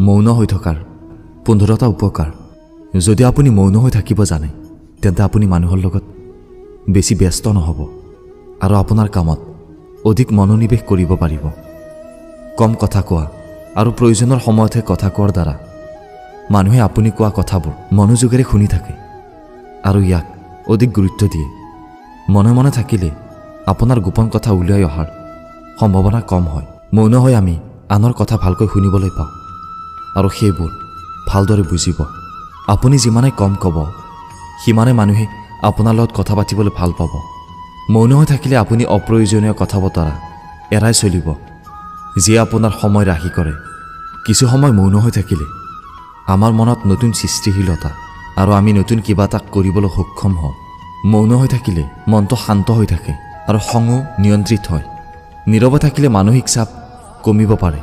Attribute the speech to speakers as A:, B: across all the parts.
A: মৌন হৈ থকাৰ 15টা উপকাৰ যদি আপুনি মৌন হৈ থাকিব জানে তেন্তে আপুনি মানুহৰ লগত বেছি ব্যস্ত নহব আৰু আপোনাৰ কামত অধিক মনোনিৱেশ কৰিব পাৰিব কম কথা কোৱা আৰু প্ৰয়োজনৰ সময়তহে কথা কোৱাৰ দ্বাৰা মানুহে আপুনি কোৱা কথাবোৰ মনোযোগেৰে শুনি থাকে আৰু ইয়াক অধিক গুৰুত্ব দিয়ে মনে মনে থাকিলে আপোনাৰ গোপন কথা উলিয়াই অহাৰ সম্ভাৱনা কম হয় মৌন হৈ আমি আনৰ কথা ভালকৈ শুনিবলৈ পাওঁ আৰু সেইবোৰ ভালদৰে বুজিব আপুনি যিমানে কম ক'ব সিমানে মানুহে আপোনাৰ লগত কথা পাতিবলৈ ভাল পাব মৌন হৈ থাকিলে আপুনি অপ্ৰয়োজনীয় কথা বতৰা এৰাই চলিব যিয়ে আপোনাৰ সময় ৰাহি কৰে কিছু সময় মৌন হৈ থাকিলে আমাৰ মনত নতুন সৃষ্টিশীলতা আৰু আমি নতুন কিবা এটা কৰিবলৈ সক্ষম হওঁ মৌন হৈ থাকিলে মনটো শান্ত হৈ থাকে আৰু খঙো নিয়ন্ত্ৰিত হয় নীৰৱে থাকিলে মানসিক চাপ কমিব পাৰে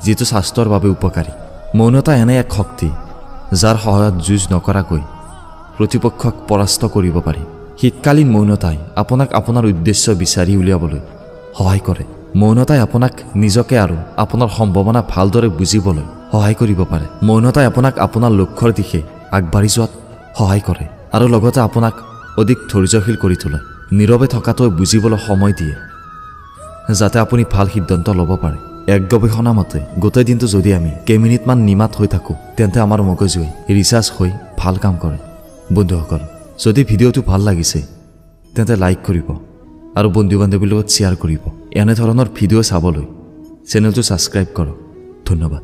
A: যিটো স্বাস্থ্যৰ বাবে উপকাৰী মৌনতা এনে এক শক্তি যাৰ সহায়ত যুঁজ নকৰাকৈ প্ৰতিপক্ষক পৰাস্ত কৰিব পাৰি শীতকালীন মৌনতাই আপোনাক আপোনাৰ উদ্দেশ্য বিচাৰি উলিয়াবলৈ সহায় কৰে মৌনতাই আপোনাক নিজকে আৰু আপোনাৰ সম্ভাৱনা ভালদৰে বুজিবলৈ সহায় কৰিব পাৰে মৌনতাই আপোনাক আপোনাৰ লক্ষ্যৰ দিশে আগবাঢ়ি যোৱাত সহায় কৰে আৰু লগতে আপোনাক অধিক ধৈৰ্যশীল কৰি তোলে নীৰৱে থকাটোৱে বুজিবলৈ সময় দিয়ে যাতে আপুনি ভাল সিদ্ধান্ত ল'ব পাৰে এক গৱেষণা মতে গোটেই দিনটো যদি আমি কেইমিনিটমান নিমাত হৈ থাকোঁ তেন্তে আমাৰ মগজুৱে ৰিচাৰ্জ হৈ ভাল কাম কৰে বন্ধুসকল যদি ভিডিঅ'টো ভাল লাগিছে তেন্তে লাইক কৰিব আৰু বন্ধু বান্ধৱীৰ লগত শ্বেয়াৰ কৰিব এনে ধৰণৰ ভিডিঅ' চাবলৈ চেনেলটো ছাবস্ক্ৰাইব কৰক ধন্যবাদ